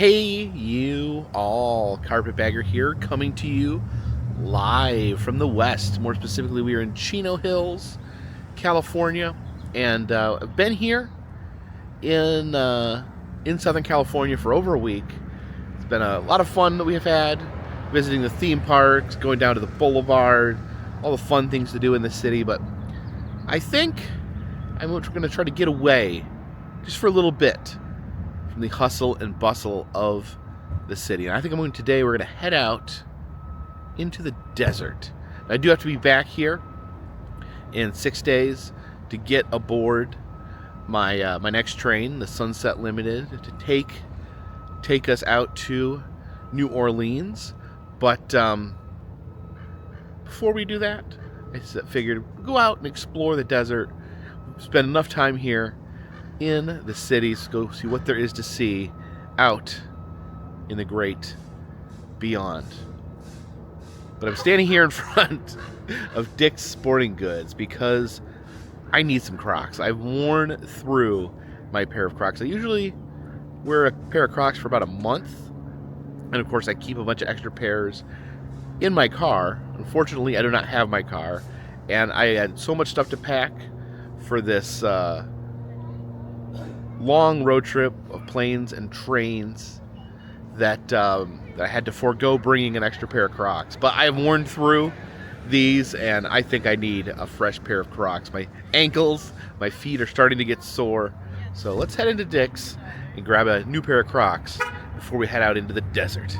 Hey you all, Carpetbagger here, coming to you live from the west. More specifically, we are in Chino Hills, California, and I've been here in Southern California for over a week. It's been a lot of fun that we have had, visiting the theme parks, going down to the boulevard, all the fun things to do in the city, but I think I'm going to try to get away just for a little bit from the hustle and bustle of the city. And I think today we're going to head out into the desert. I do have to be back here in 6 days to get aboard my my next train, the Sunset Limited, to take us out to New Orleans. But before we do that, I figured we'd go out and explore the desert, spend enough time here in the cities, go see what there is to see out in the great beyond. But I'm standing here in front of Dick's Sporting Goods because I need some Crocs. I've worn through my pair of Crocs. I usually wear a pair of Crocs for about a month, and of course I keep a bunch of extra pairs in my car. Unfortunately, I do not have my car, and I had so much stuff to pack for this long road trip of planes and trains that I had to forego bringing an extra pair of Crocs. But I have worn through these, and I think I need a fresh pair of Crocs. My ankles, my feet are starting to get sore. So let's head into Dick's and grab a new pair of Crocs before we head out into the desert.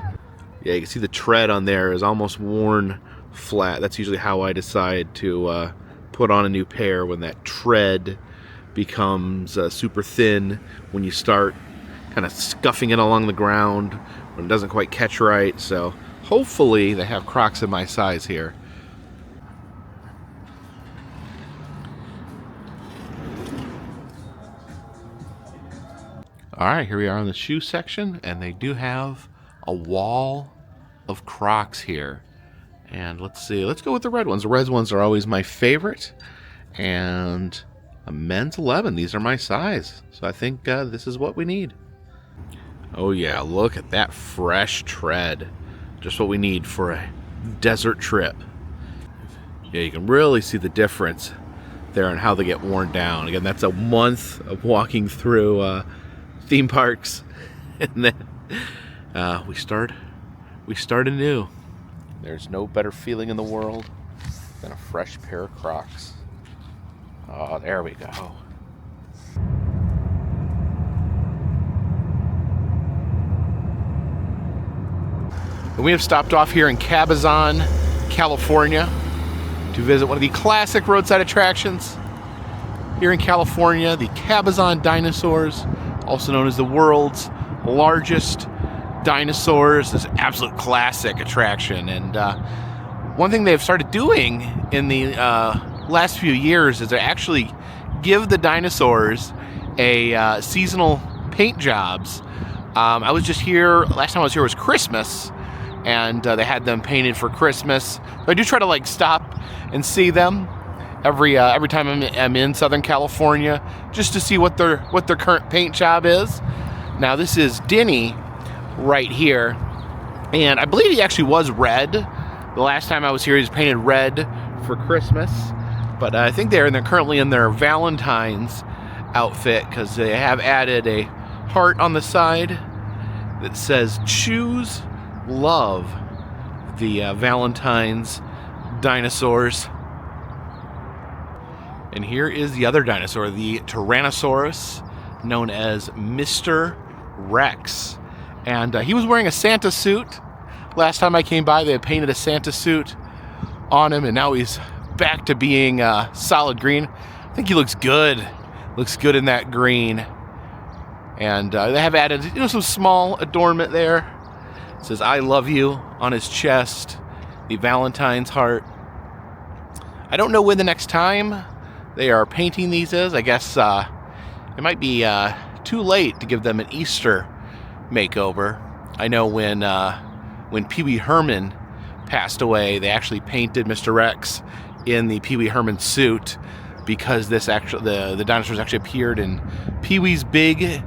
Yeah, you can see the tread on there is almost worn flat. That's usually how I decide to put on a new pair, when that tread becomes super thin, when you start kind of scuffing it along the ground, when it doesn't quite catch right. So hopefully they have Crocs in my size here. Alright, here we are in the shoe section, and they do have a wall of Crocs here. And let's see, let's go with the red ones. The red ones are always my favorite. And a men's 11. These are my size. So I think this is what we need. Oh yeah, look at that fresh tread. Just what we need for a desert trip. Yeah, you can really see the difference there on how they get worn down. Again, that's a month of walking through theme parks. And then we start anew. There's no better feeling in the world than a fresh pair of Crocs. Oh, there we go. And we have stopped off here in Cabazon, California, to visit one of the classic roadside attractions here in California, the Cabazon dinosaurs, also known as the world's largest dinosaurs. This absolute classic attraction. And one thing they've started doing in the last few years is to actually give the dinosaurs a seasonal paint jobs. I was just here, last time I was here was Christmas, and they had them painted for Christmas. So I do try to stop and see them every time I'm in Southern California, just to see what their current paint job is. Now this is Denny right here, and I believe he actually was red. The last time I was here, he was painted red for Christmas. But I think they're currently in their Valentine's outfit, because they have added a heart on the side that says "Choose Love," the Valentine's dinosaurs. And here is the other dinosaur, the Tyrannosaurus, known as Mr. Rex. And he was wearing a Santa suit. Last time I came by, they had painted a Santa suit on him, and now he's back to being solid green. I think he looks good. Looks good in that green. And they have added, some small adornment there. It says "I love you" on his chest. The Valentine's heart. I don't know when the next time they are painting these is. I guess it might be too late to give them an Easter makeover. I know when Pee Wee Herman passed away, they actually painted Mr. Rex in the Pee Wee Herman suit, because the dinosaurs actually appeared in Pee Wee's Big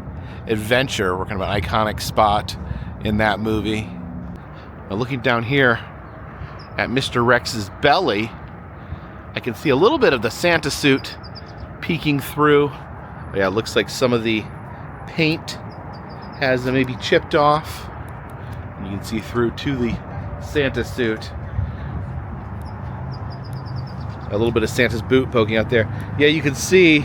Adventure, kind of an iconic spot in that movie. Now looking down here at Mr. Rex's belly, I can see a little bit of the Santa suit peeking through. Yeah, it looks like some of the paint has maybe chipped off. And you can see through to the Santa suit. A little bit of Santa's boot poking out there. Yeah, you can see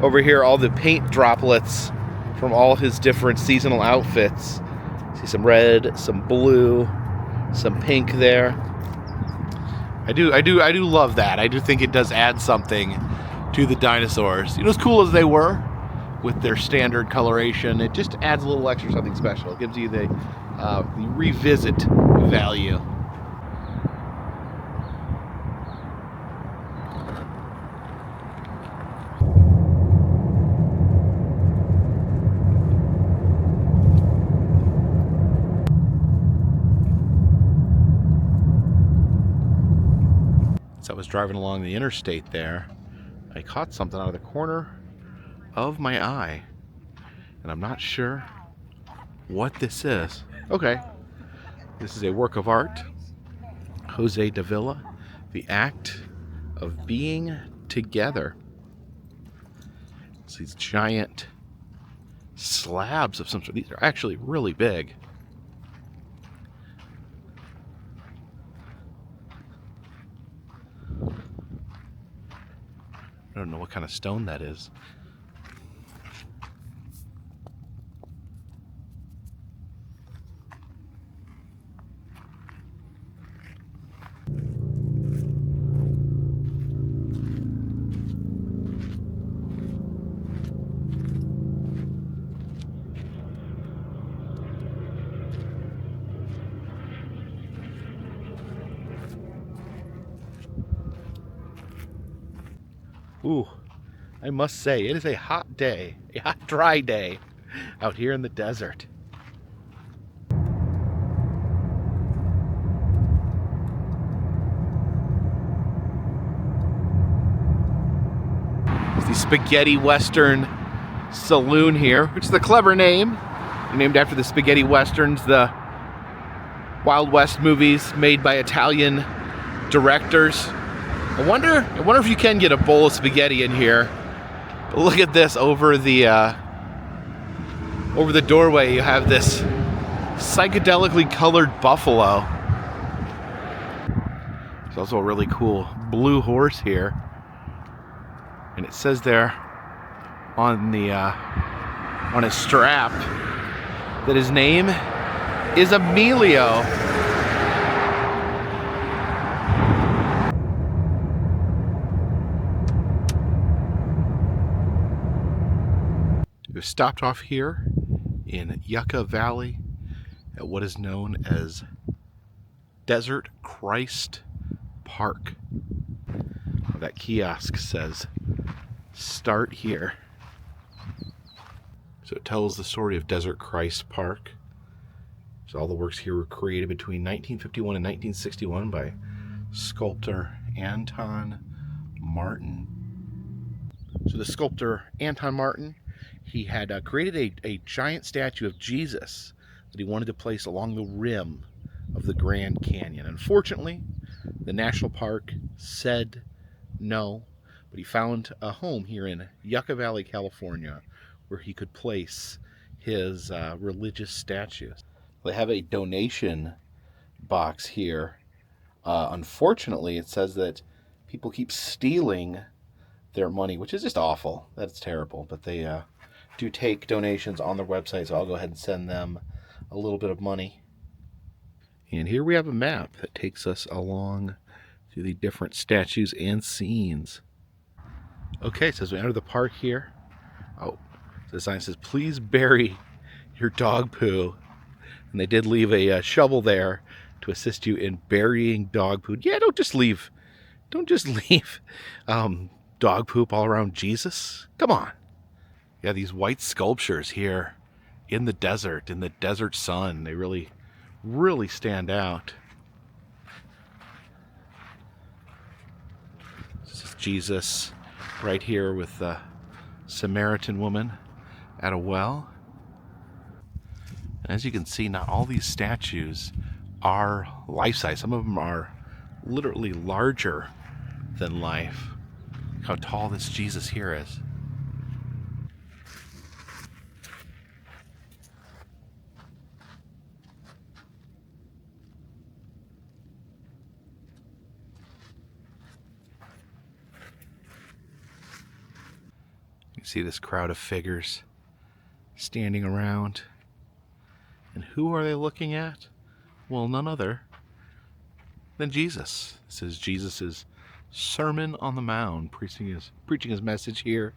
over here all the paint droplets from all his different seasonal outfits. See some red, some blue, some pink there. I do love that. I do think it does add something to the dinosaurs. You know, as cool as they were with their standard coloration, it just adds a little extra something special. It gives you the revisit value. So I was driving along the interstate there. I caught something out of the corner of my eye, and I'm not sure what this is. Okay, this is a work of art. Jose Davila, The Act of Being Together. It's these giant slabs of some sort. These are actually really big. I don't know what kind of stone that is. Ooh, I must say, it is a hot day, a hot, dry day out here in the desert. It's the Spaghetti Western Saloon here, which is a clever name. Named after the spaghetti westerns, the Wild West movies made by Italian directors. I wonder if you can get a bowl of spaghetti in here. But look at this over the doorway. You have this psychedelically colored buffalo. There's also a really cool blue horse here, and it says there on his strap that his name is Emilio. We stopped off here in Yucca Valley at what is known as Desert Christ Park. That kiosk says, "Start here." So it tells the story of Desert Christ Park. So all the works here were created between 1951 and 1961 by sculptor Anton Martin. So the sculptor Anton Martin, he had created a giant statue of Jesus that he wanted to place along the rim of the Grand Canyon. Unfortunately, the national park said no, but he found a home here in Yucca Valley, California, where he could place his religious statues. They have a donation box here. Unfortunately, it says that people keep stealing their money, which is just awful. That's terrible, but they do take donations on their website, so I'll go ahead and send them a little bit of money. And here we have a map that takes us along to the different statues and scenes. Okay, so as we enter the park here, the sign says, "Please bury your dog poo." And they did leave a shovel there to assist you in burying dog poo. Yeah, don't just leave dog poop all around Jesus. Come on. Yeah, these white sculptures here in the desert sun, they really, really stand out. This is Jesus right here with the Samaritan woman at a well. As you can see, not all these statues are life-size. Some of them are literally larger than life. Look how tall this Jesus here is. You see this crowd of figures standing around. And who are they looking at? Well, none other than Jesus. This is Jesus' Sermon on the Mount, preaching his message here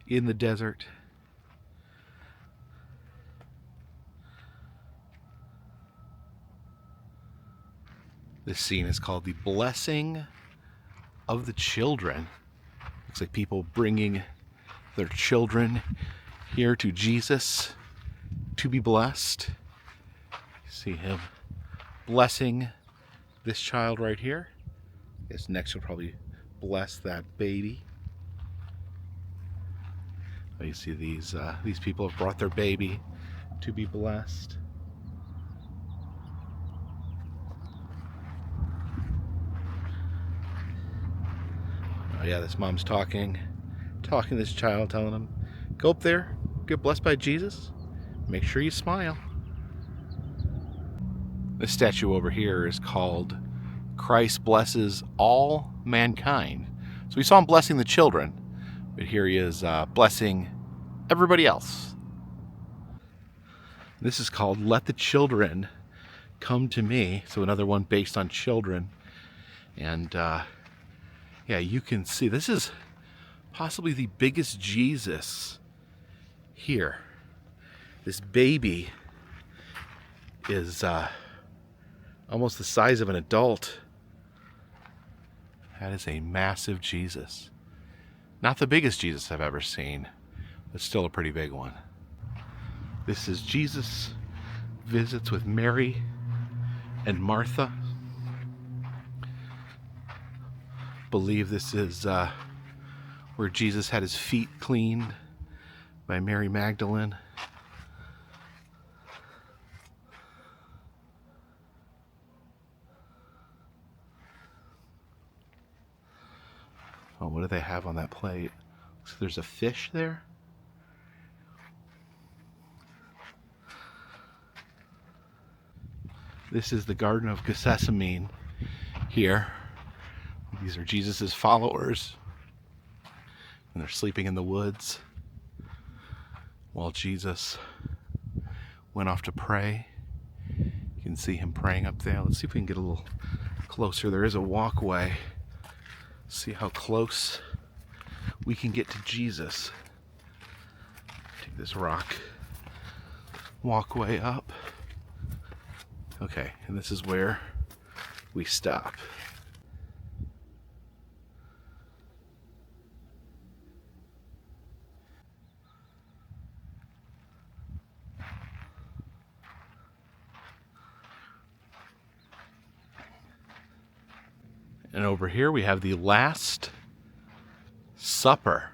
in the desert. This scene is called the Blessing of the Children. Looks like people bringing their children here to Jesus to be blessed. You see him blessing this child right here. I guess next he'll probably bless that baby. You see these people have brought their baby to be blessed. Oh yeah, this mom's talking to this child, telling him, go up there, get blessed by Jesus, make sure you smile. This statue over here is called Christ Blesses All Mankind. So we saw him blessing the children, but here he is blessing everybody else. This is called Let the Children Come to Me. So another one based on children. And yeah, you can see this is possibly the biggest Jesus here. This baby is almost the size of an adult. That is a massive Jesus. Not the biggest Jesus I've ever seen, but still a pretty big one. This is Jesus visits with Mary and Martha. Believe this is where Jesus had his feet cleaned by Mary Magdalene. Oh, what do they have on that plate? So there's a fish there. This is the Garden of Gethsemane here. These are Jesus's followers. And they're sleeping in the woods while Jesus went off to pray. You can see him praying up there. Let's see if we can get a little closer. There is a walkway. See how close we can get to Jesus. Take this rock walkway up. Okay, and this is where we stop. And over here we have the Last Supper.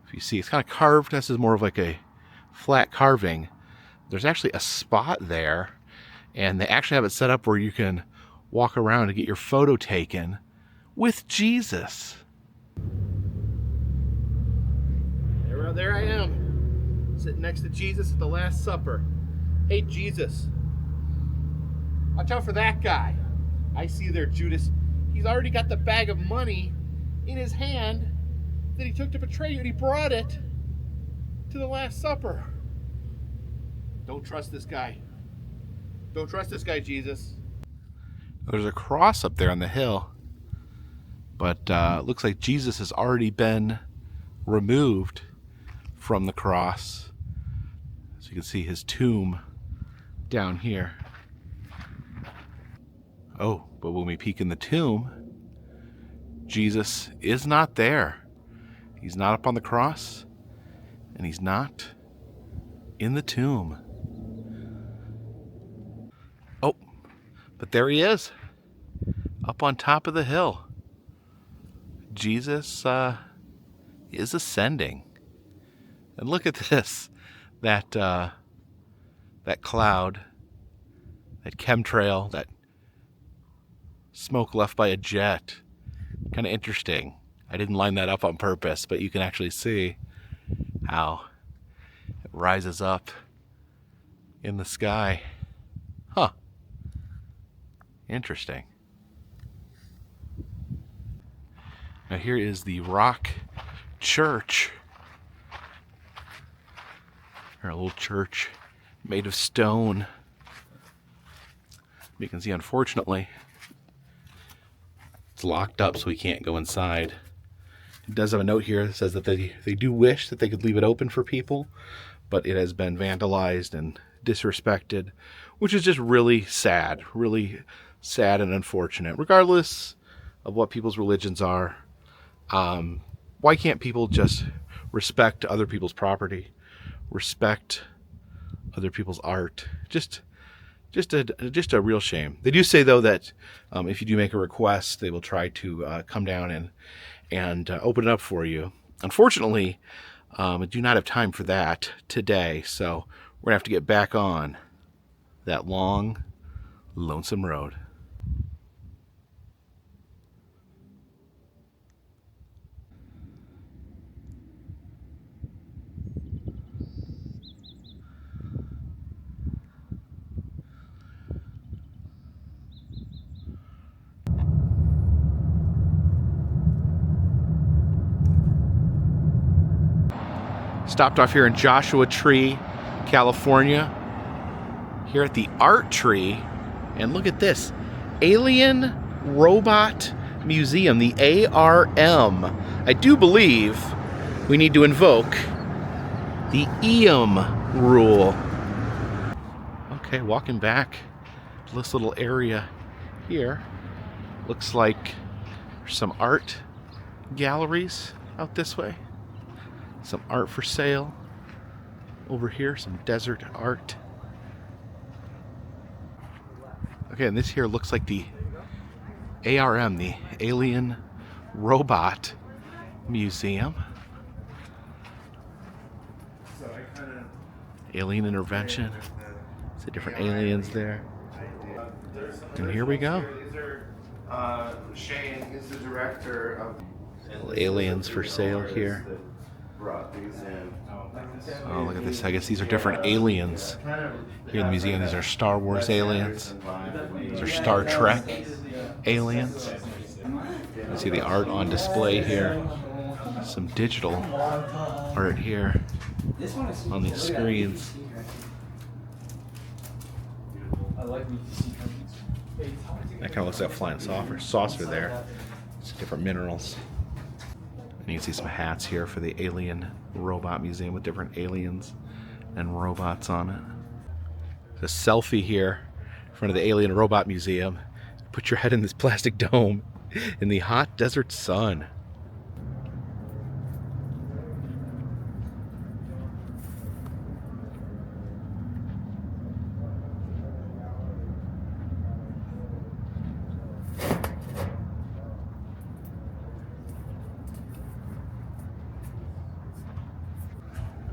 If you see, it's kind of carved. This is more of like a flat carving. There's actually a spot there, and they actually have it set up where you can walk around and get your photo taken with Jesus. There I am, sitting next to Jesus at the Last Supper. Hey, Jesus, watch out for that guy. I see you there, Judas. He's already got the bag of money in his hand that he took to betray you, and he brought it to the Last Supper. Don't trust this guy. Don't trust this guy, Jesus. There's a cross up there on the hill, but it looks like Jesus has already been removed from the cross. So you can see his tomb down here. Oh, but when we peek in the tomb, Jesus is not there. He's not up on the cross, and he's not in the tomb. Oh, but there he is, up on top of the hill. Jesus is ascending. And look at this, that that cloud, that chemtrail, that smoke left by a jet. Kind of interesting. I didn't line that up on purpose, but you can actually see how it rises up in the sky. Huh. Interesting. Now here is the rock church. Or a little church made of stone. You can see, unfortunately, it's locked up, so we can't go inside. It does have a note here that says that they do wish that they could leave it open for people, but it has been vandalized and disrespected, which is just really sad and unfortunate. Regardless of what people's religions are, why can't people just respect other people's property, respect other people's art? Just a real shame. They do say, though, that if you do make a request, they will try to come down and open it up for you. Unfortunately, I do not have time for that today, so we're going to have to get back on that long, lonesome road. Stopped off here in Joshua Tree, California, here at the Art Tree, and look at this, Alien Robot Museum, the ARM. I do believe we need to invoke the EM rule. Okay, walking back to this little area here, looks like there's some art galleries out this way. Some art for sale over here, some desert art. Okay, and this here looks like the ARM, the Alien Robot Museum. Alien intervention. See different aliens there. And here we go. Shane is the director of Aliens for sale here. brought these in. Oh, look at this. I guess these are different aliens here in the museum. These are Star Wars aliens. These are Star Trek aliens. You see the art on display here. Some digital art here on these screens. That kind of looks like a flying saucer there. It's different minerals. And you can see some hats here for the Alien Robot Museum with different aliens and robots on it. A selfie here in front of the Alien Robot Museum. Put your head in this plastic dome in the hot desert sun.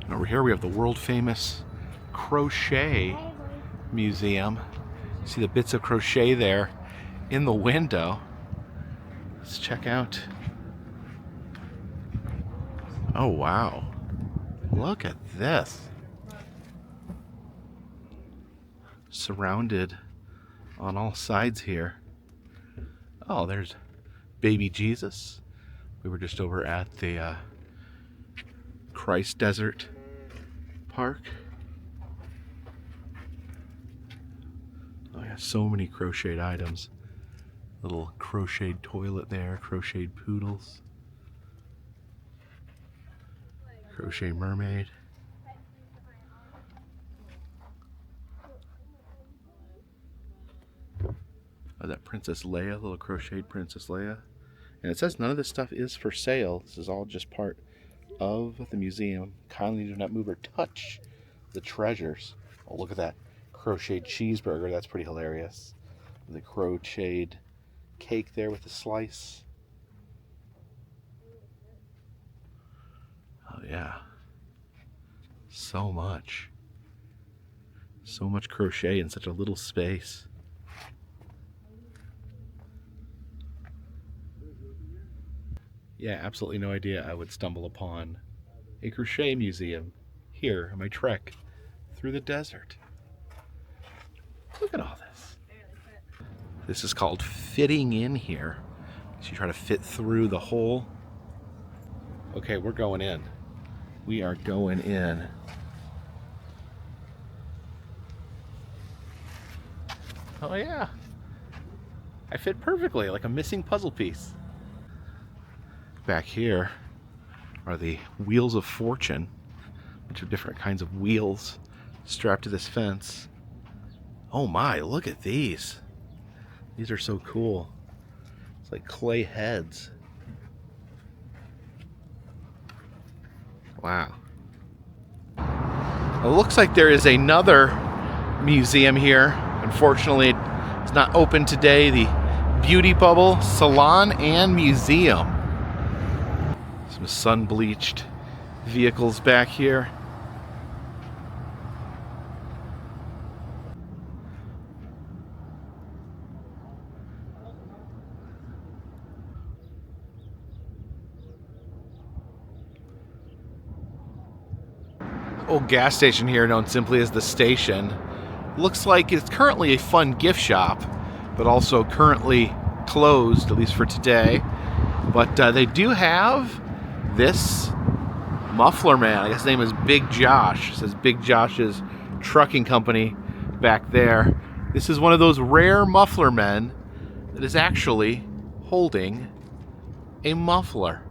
Over here we have the world famous crochet museum. See the bits of crochet there in the window. Let's check out. Oh wow, look at this. Surrounded on all sides here. Oh, there's baby Jesus. We were just over at the Christ Desert Park. Oh yeah, so many crocheted items. Little crocheted toilet there, crocheted poodles, crochet mermaid. Oh, that Princess Leia, little crocheted Princess Leia. And it says none of this stuff is for sale. This is all just part of the museum. Kindly do not move or touch the treasures. Oh, look at that crocheted cheeseburger. That's pretty hilarious. The crocheted cake there with the slice. Oh yeah. So much. So much crochet in such a little space. Yeah, absolutely no idea I would stumble upon a crochet museum here on my trek through the desert. Look at all this. This is called fitting in here. So you try to fit through the hole. Okay, we're going in. We are going in. Oh yeah. I fit perfectly, like a missing puzzle piece. Back here are the wheels of fortune, which are different kinds of wheels strapped to this fence. Oh my, look at these. These are so cool. It's like clay heads. Wow. It looks like there is another museum here. Unfortunately, it's not open today. The Beauty Bubble Salon and Museum. Some sun-bleached vehicles back here. Old gas station here known simply as the station. Looks like it's currently a fun gift shop, but also currently closed, at least for today. But they do have this muffler man. I guess his name is Big Josh. It says Big Josh's Trucking Company back there. This is one of those rare muffler men that is actually holding a muffler.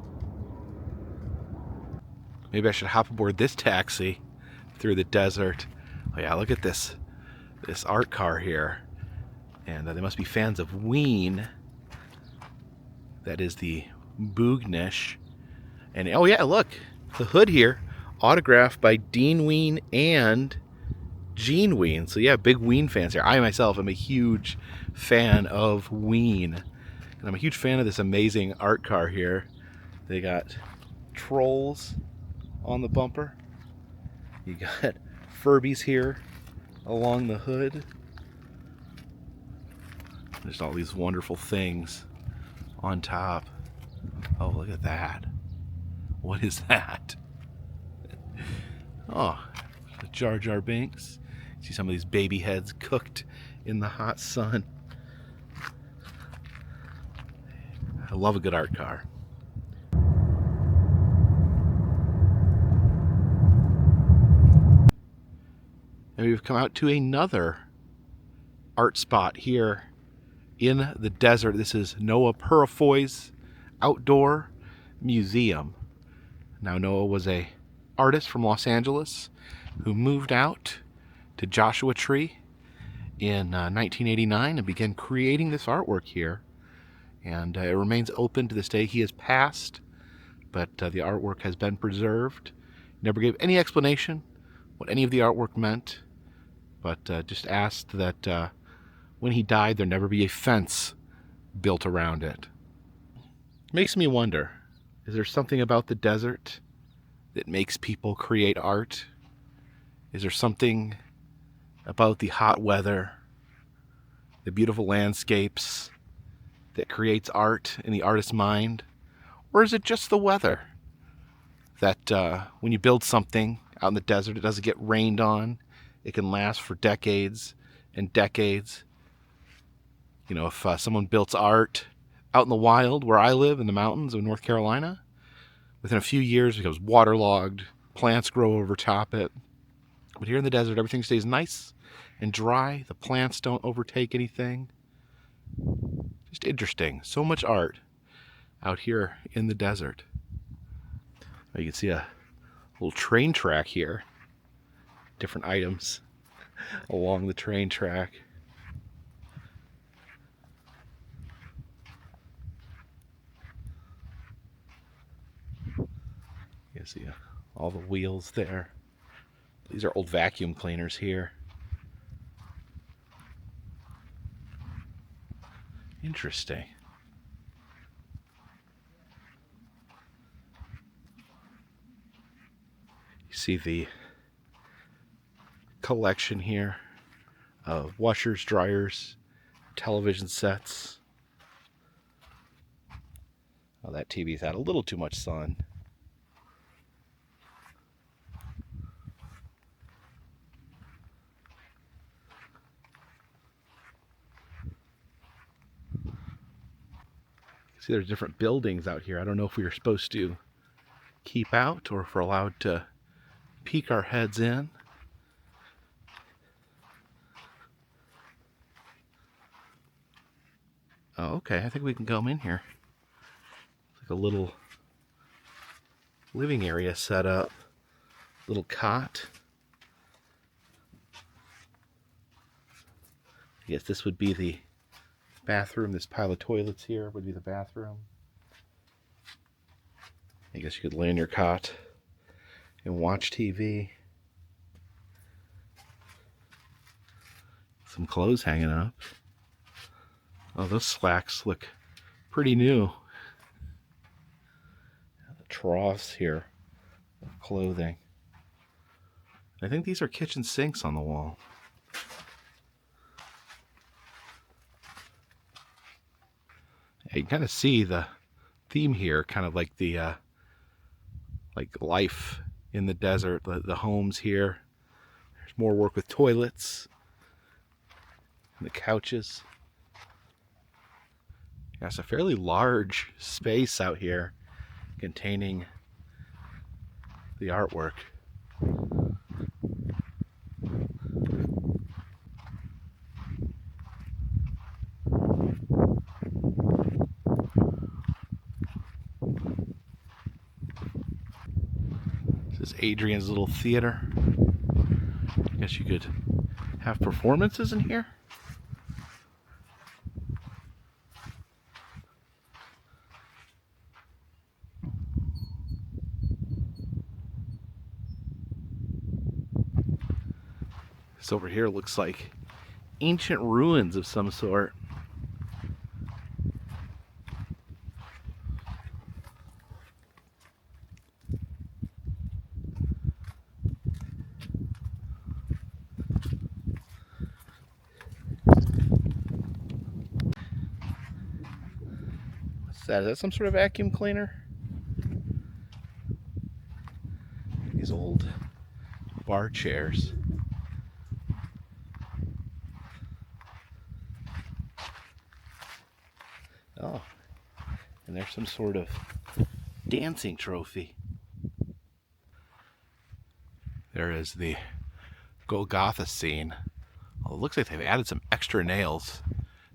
Maybe I should hop aboard this taxi through the desert. Oh yeah, look at this art car here. And they must be fans of Ween. That is the Boognish. And oh yeah, look, the hood here, autographed by Dean Ween and Gene Ween. So yeah, big Ween fans here. I myself am a huge fan of Ween. And I'm a huge fan of this amazing art car here. They got trolls on the bumper. You got Furbies here along the hood. There's all these wonderful things on top. Oh, look at that. What is that? Oh, Jar Jar Binks. See some of these baby heads cooked in the hot sun. I love a good art car. And we've come out to another art spot here in the desert. This is Noah Purifoy's Outdoor Museum. Now, Noah was an artist from Los Angeles who moved out to Joshua Tree in 1989 and began creating this artwork here. And it remains open to this day. He has passed, but the artwork has been preserved. Never gave any explanation what any of the artwork meant, but just asked that when he died, there never be a fence built around it. Makes me wonder, is there something about the desert that makes people create art? Is there something about the hot weather, the beautiful landscapes, that creates art in the artist's mind? Or is it just the weather? That when you build something out in the desert, it doesn't get rained on. It can last for decades and decades. You know, if someone builds art out in the wild where I live in the mountains of North Carolina, within a few years it becomes waterlogged, plants grow over top it. But here in the desert, everything stays nice and dry. The plants don't overtake anything. Just interesting. So much art out here in the desert. You can see a little train track here. Different items along the train track. You can see all the wheels there. These are old vacuum cleaners here. Interesting. You see the collection here washers, dryers, television sets. Oh, that TV's had a little too much sun. See, there's different buildings out here. I don't know if we are supposed to keep out or if we're allowed to peek our heads in. Oh, okay. I think we can come in here. It's like a little living area set up. Little cot. I guess this would be the bathroom. This pile of toilets here would be the bathroom. I guess you could lay in your cot and watch TV. Some clothes hanging up. Oh, those slacks look pretty new. The troughs here of clothing. I think these are kitchen sinks on the wall. You can kind of see the theme here, kind of like the like life in the desert, the homes here. There's more work with toilets and the couches. Yeah, it's a fairly large space out here containing the artwork. This is Adrian's little theater. I guess you could have performances in here. This over here looks like ancient ruins of some sort. What's that? Is that some sort of vacuum cleaner? These old bar chairs. Oh, and there's some sort of dancing trophy. There is the Golgotha scene. Well, it looks like they've added some extra nails.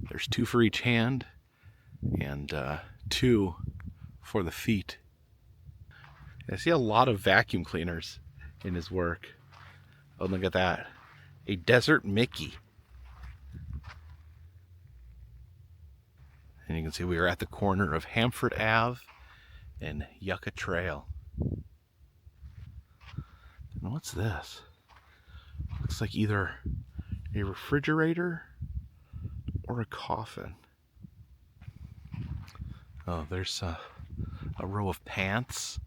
There's 2 for each hand and 2 for the feet. I see a lot of vacuum cleaners in his work. Oh, look at that. A desert Mickey. And you can see we are at the corner of Hamford Ave and Yucca Trail. And what's this? Looks like either a refrigerator or a coffin. Oh, there's a row of pants.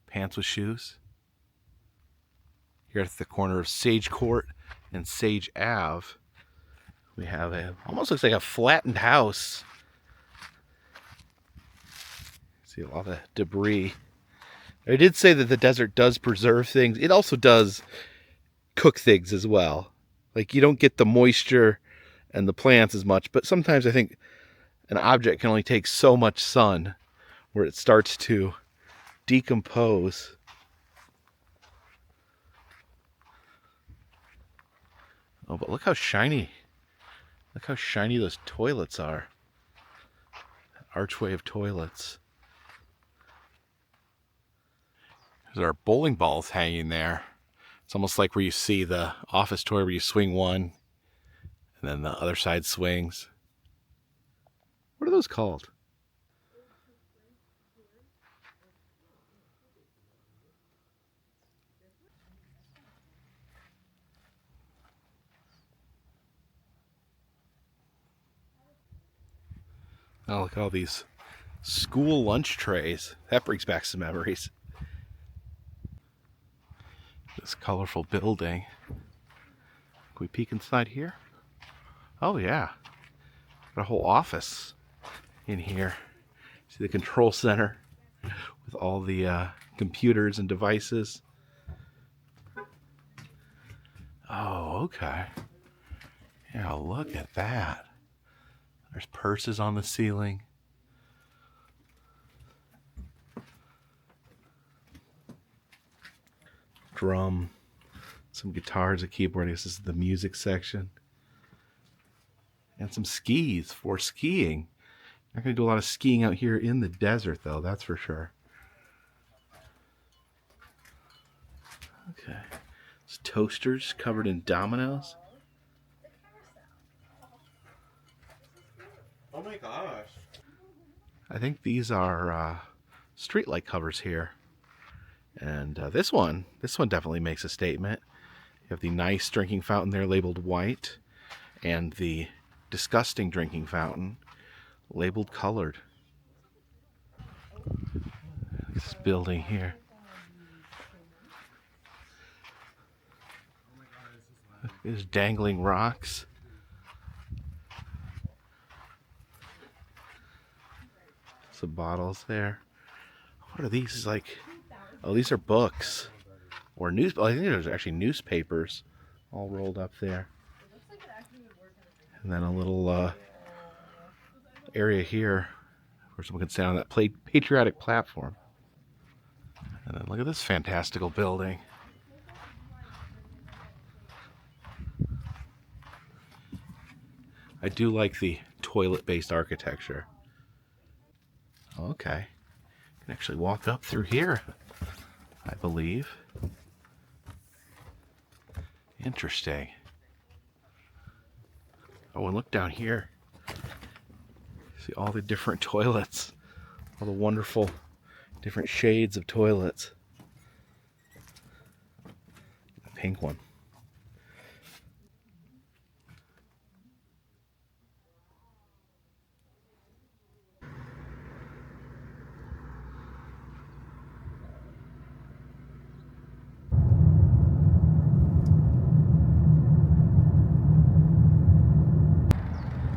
Pants with shoes. Here at the corner of Sage Court and Sage Ave, we have almost looks like a flattened house. See a lot of debris. I did say that the desert does preserve things. It also does cook things as well. Like, you don't get the moisture and the plants as much, but sometimes I think an object can only take so much sun where it starts to decompose. Oh, but look how shiny. Look how shiny those toilets are. That archway of toilets. There's our bowling balls hanging there. It's almost like where you see the office toy where you swing one and then the other side swings. What are those called? Oh, look at all these school lunch trays. That brings back some memories. This colorful building Can we peek inside here? Oh yeah, got a whole office in here. See the control center with all the computers and devices. Oh, okay. Yeah, look at that. There's purses on the ceiling. Drum. Some guitars, a keyboard. I guess this is the music section. And some skis for skiing. Not going to do a lot of skiing out here in the desert, though, that's for sure. Okay. It's toasters covered in dominoes. Oh my gosh. I think these are streetlight covers here. And this one definitely makes a statement. You have the nice drinking fountain there labeled white, and the disgusting drinking fountain labeled colored. This building here. There's dangling rocks. Some bottles there. What are these? Like, oh, these are books or news. I think there's actually newspapers all rolled up there. And then a little area here where someone can stand on that patriotic platform. And then look at this fantastical building. I do like the toilet-based architecture. Okay. You can actually walk up through here, I believe. Interesting. Oh, and look down here. See all the different toilets. All the wonderful different shades of toilets. The pink one.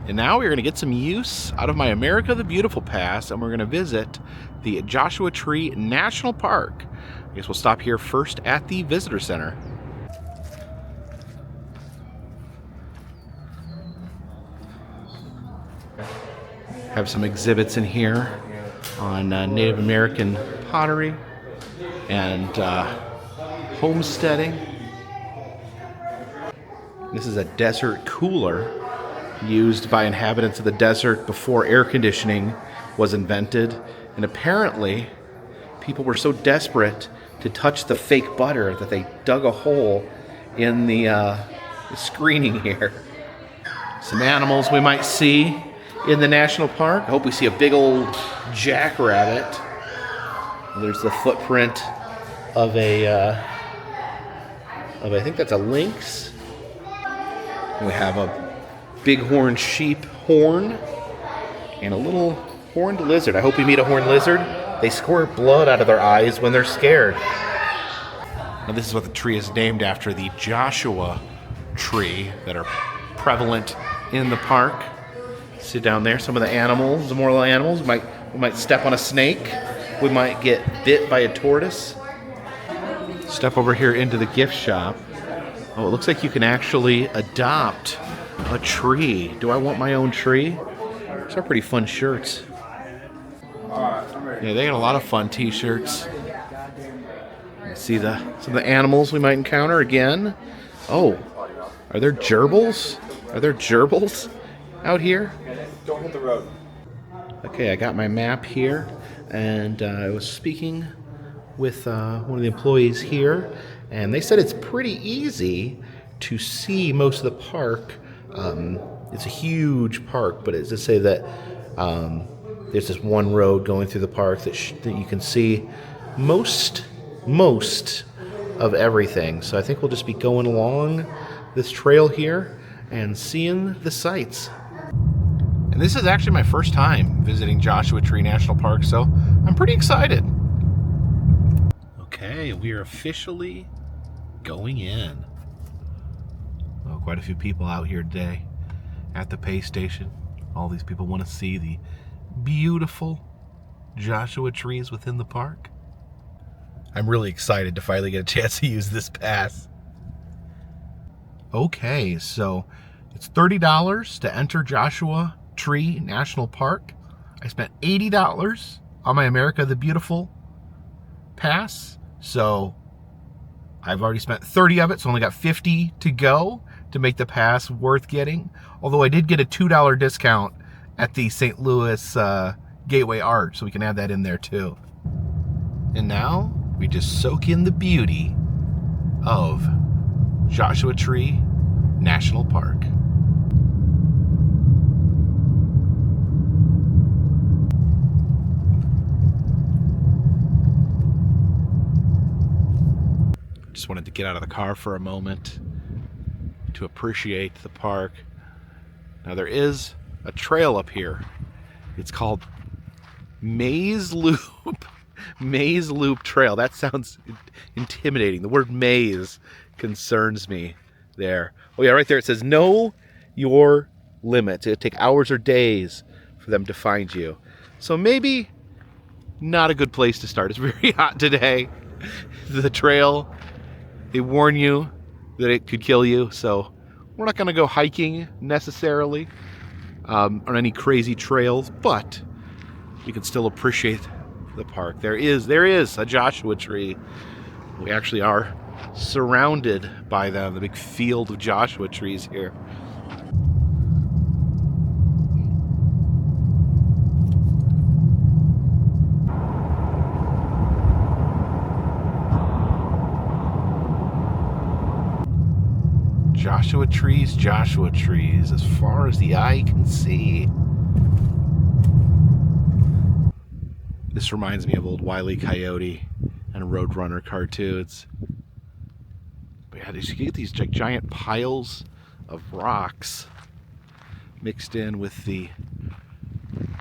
And now we're going to get some use out of my America the Beautiful pass, and we're going to visit the Joshua Tree National Park. I guess we'll stop here first at the Visitor Center. Have some exhibits in here on Native American pottery and homesteading. This is a desert cooler used by inhabitants of the desert before air conditioning was invented. And apparently, people were so desperate to touch the fake butter that they dug a hole in the screening here. Some animals we might see in the national park. I hope we see a big old jackrabbit. There's the footprint of I think that's a lynx. We have a bighorn sheep horn and a little horned lizard. I hope we meet a horned lizard. They squirt blood out of their eyes when they're scared. Now this is what the tree is named after, the Joshua tree that are prevalent in the park. See down there, some of the animals, the more animals. We might step on a snake. We might get bit by a tortoise. Step over here into the gift shop. Oh, it looks like you can actually adopt a tree. Do I want my own tree? These are pretty fun shirts. Yeah, they got a lot of fun t-shirts. See some of the animals we might encounter again. Oh, are there gerbils? Are there gerbils out here? Don't hit the road. Okay, I got my map here, and I was speaking with one of the employees here, and they said it's pretty easy to see most of the park. It's a huge park, but it's to say that there's this one road going through the park that you can see most of everything. So I think we'll just be going along this trail here and seeing the sights. And this is actually my first time visiting Joshua Tree National Park, so I'm pretty excited. Okay, we are officially going in. quite a few people out here today at the pay station. All these people want to see the beautiful Joshua trees within the park. I'm really excited to finally get a chance to use this pass. Okay, so it's $30 to enter Joshua Tree National Park. I spent $80 on my America the Beautiful pass, so I've already spent 30 of it, so only got 50 to go to make the pass worth getting. Although I did get a $2 discount at the St. Louis Gateway Arch, so we can add that in there too. And now we just soak in the beauty of Joshua Tree National Park. Just wanted to get out of the car for a moment to appreciate the park. Now there is a trail up here. It's called Maze Loop. Maze Loop Trail. That sounds intimidating. The word maze concerns me there. Oh yeah, right there it says know your limits. It'll take hours or days for them to find you. So maybe not a good place to start. It's very hot today. The trail, they warn you that it could kill you, so we're not going to go hiking necessarily on any crazy trails, but you can still appreciate the park. There is a Joshua tree. We actually are surrounded by them, the big field of Joshua trees here. Joshua trees, as far as the eye can see. This reminds me of old Wile E. Coyote and Roadrunner cartoons. But yeah, you get these giant piles of rocks mixed in with the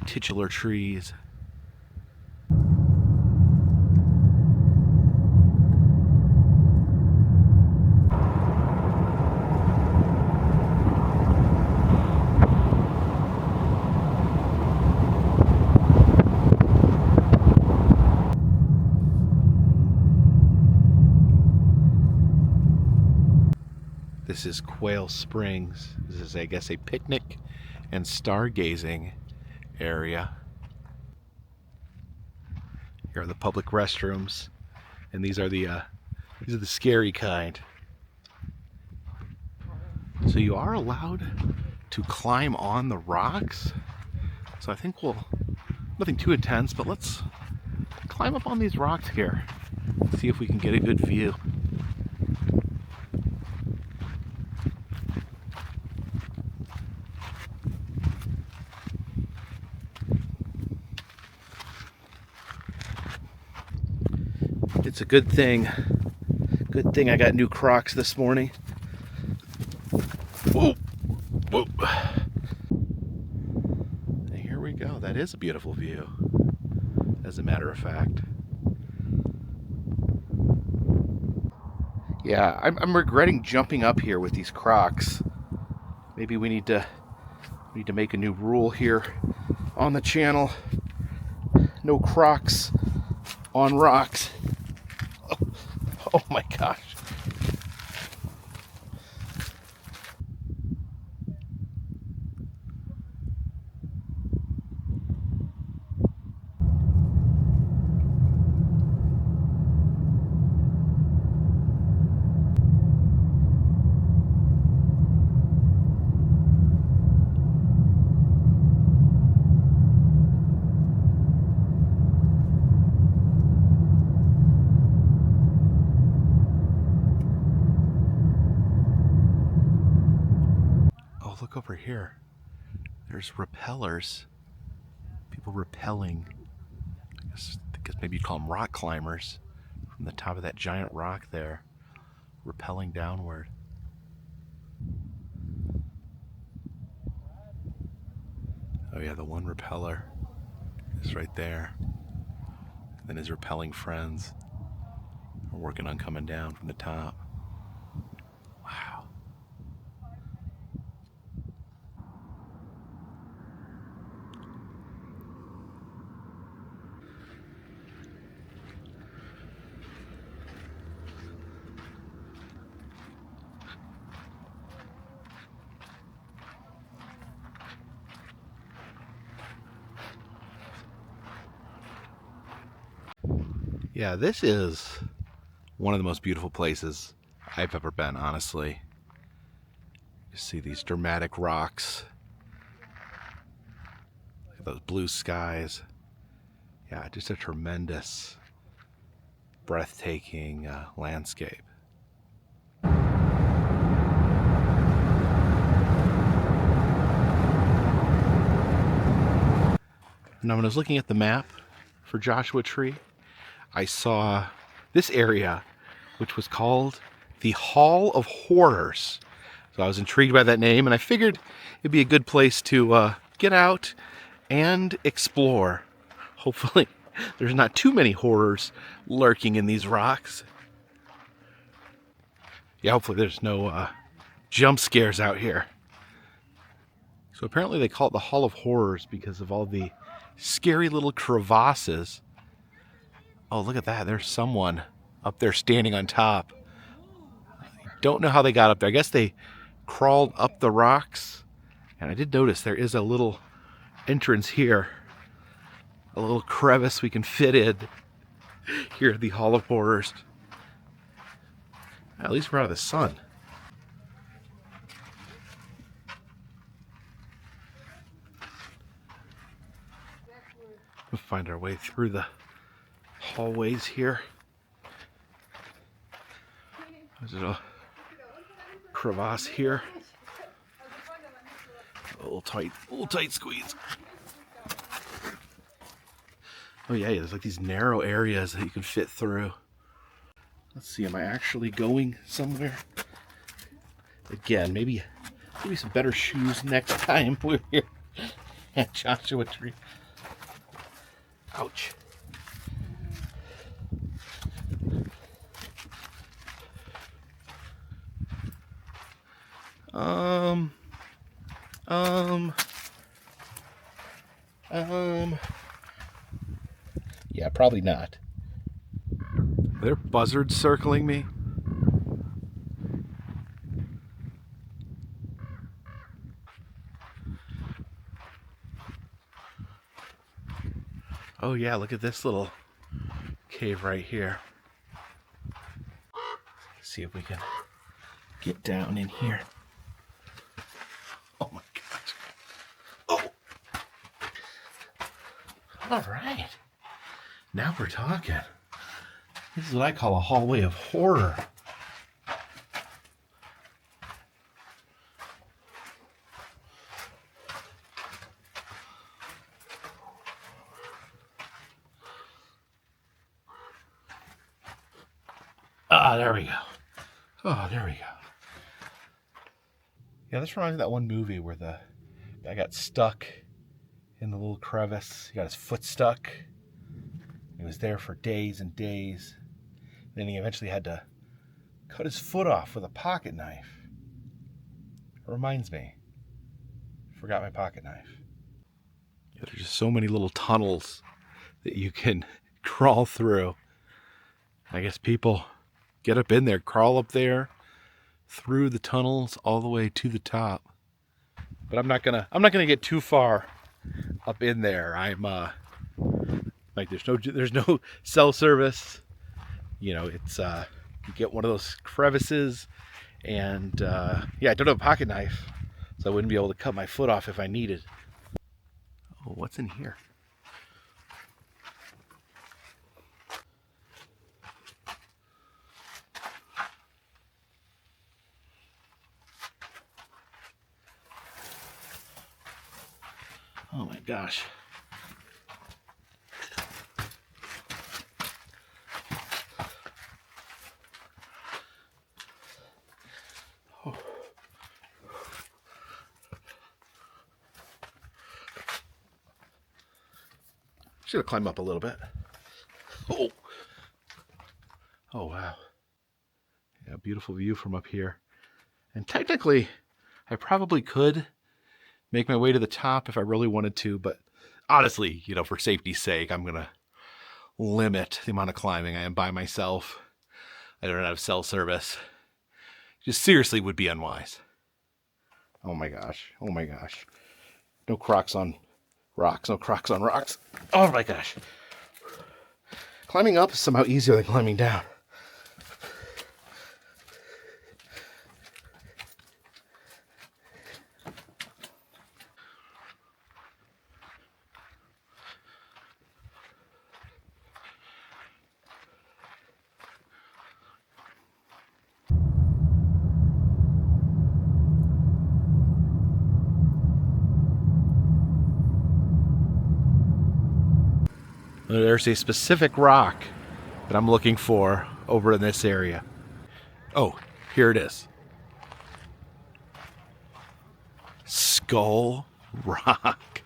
titular trees. This is Quail Springs. This is, I guess, a picnic and stargazing area. Here are the public restrooms, and these are the scary kind. So you are allowed to climb on the rocks. So I think nothing too intense, but let's climb up on these rocks here. See if we can get a good view. It's a good thing I got new Crocs this morning. Whoa, whoa. And here we go. That is a beautiful view, as a matter of fact. Yeah, I'm regretting jumping up here with these Crocs. Maybe we need to make a new rule here on the channel. No Crocs on rocks. Oh my gosh. Look over here. There's rappellers. People rappelling. I guess maybe you'd call them rock climbers from the top of that giant rock there, rappelling downward. Oh yeah, the one rappeller is right there. And then his rappelling friends are working on coming down from the top. Wow. Yeah, this is one of the most beautiful places I've ever been, honestly. You see these dramatic rocks. Look at those blue skies. Yeah, just a tremendous, breathtaking landscape. Now, when I was looking at the map for Joshua Tree, I saw this area, which was called the Hall of Horrors. So I was intrigued by that name, and I figured it'd be a good place to get out and explore. Hopefully, there's not too many horrors lurking in these rocks. Yeah, hopefully there's no jump scares out here. So apparently they call it the Hall of Horrors because of all the scary little crevasses. Oh, look at that. There's someone up there standing on top. I don't know how they got up there. I guess they crawled up the rocks. And I did notice there is a little entrance here. A little crevice we can fit in here at the Hall of Horrors. At least we're out of the sun. We'll find our way through the hallways here. There's a crevasse here. A little tight squeeze. Oh yeah, there's like these narrow areas that you can fit through. Let's see, am I actually going somewhere? Again, maybe some better shoes next time we're here at Joshua Tree. Ouch. Yeah, probably not. Are there buzzards circling me? Oh yeah, look at this little cave right here. Let's see if we can get down in here. Oh my gosh. Oh! All right. Now we're talking. This is what I call a hallway of horror. Ah, there we go. Oh, there we go. Yeah, this reminds me of that one movie where the guy got stuck in the little crevice. He got his foot stuck. He was there for days and days. Then he eventually had to cut his foot off with a pocket knife. It reminds me. Forgot my pocket knife. Yeah, there's just so many little tunnels that you can crawl through. I guess people get up in there, crawl up there, through the tunnels, all the way to the top. But I'm not gonna get too far up in there. I'm like there's no cell service. You know, it's you get one of those crevices, and yeah, I don't have a pocket knife, so I wouldn't be able to cut my foot off if I needed. Oh, what's in here? Oh my gosh. Oh. Just gonna climb up a little bit. Oh. Oh wow. Yeah, beautiful view from up here. And technically, I probably could make my way to the top if I really wanted to, but honestly, you know, for safety's sake, I'm gonna limit the amount of climbing. I am by myself. I don't have cell service. Just seriously would be unwise. Oh my gosh. Oh my gosh. No Crocs on rocks. No Crocs on rocks. Oh my gosh. Climbing up is somehow easier than climbing down. There's a specific rock that I'm looking for over in this area. Oh, here it is. Skull Rock.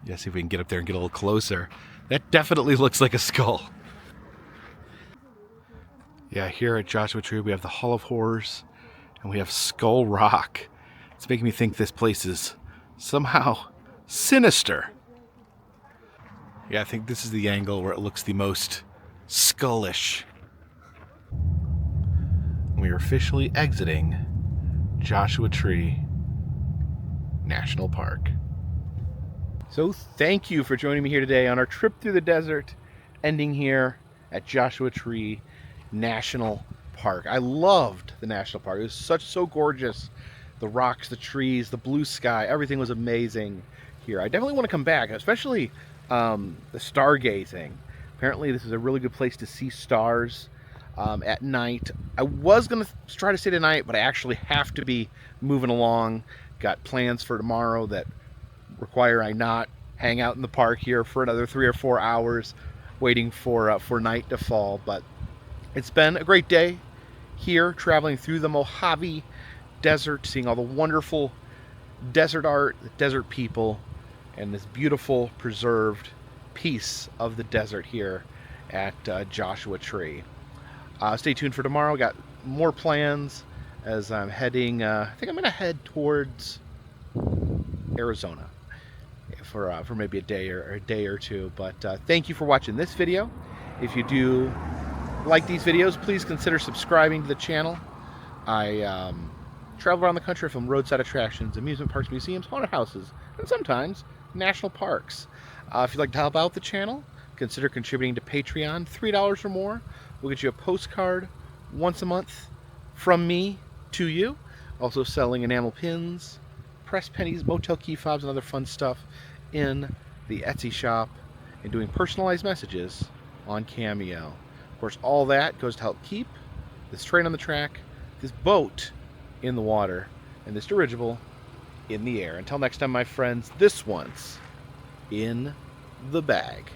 Yeah, see if we can get up there and get a little closer. That definitely looks like a skull. Yeah, here at Joshua Tree we have the Hall of Horrors and we have Skull Rock. It's making me think this place is somehow sinister. Yeah, I think this is the angle where it looks the most skullish. We are officially exiting Joshua Tree National Park. So thank you for joining me here today on our trip through the desert, ending here at Joshua Tree National Park. I loved the national park. It was so gorgeous. The rocks, the trees, the blue sky, everything was amazing here. I definitely want to come back, especially the stargazing. Apparently this is a really good place to see stars at night. I was going to try to stay tonight, but I actually have to be moving along. Got plans for tomorrow that require I not hang out in the park here for another 3 or 4 hours waiting for night to fall. But it's been a great day here traveling through the Mojave Desert, seeing all the wonderful desert art, the desert people, and this beautiful preserved piece of the desert here at Joshua Tree. Stay tuned for tomorrow. Got more plans as I'm heading, I think I'm going to head towards Arizona for maybe a day or two. But thank you for watching this video. If you do like these videos, please consider subscribing to the channel. I travel around the country from roadside attractions, amusement parks, museums, haunted houses, and sometimes national parks. If you'd like to help out the channel, consider contributing to Patreon. $3 or more will get you a postcard once a month from me to you. Also selling enamel pins, press pennies, motel key fobs, and other fun stuff in the Etsy shop, and doing personalized messages on Cameo. Of course, all that goes to help keep this train on the track, this boat in the water, and this dirigible in the air. Until next time, my friends, this one's in the bag.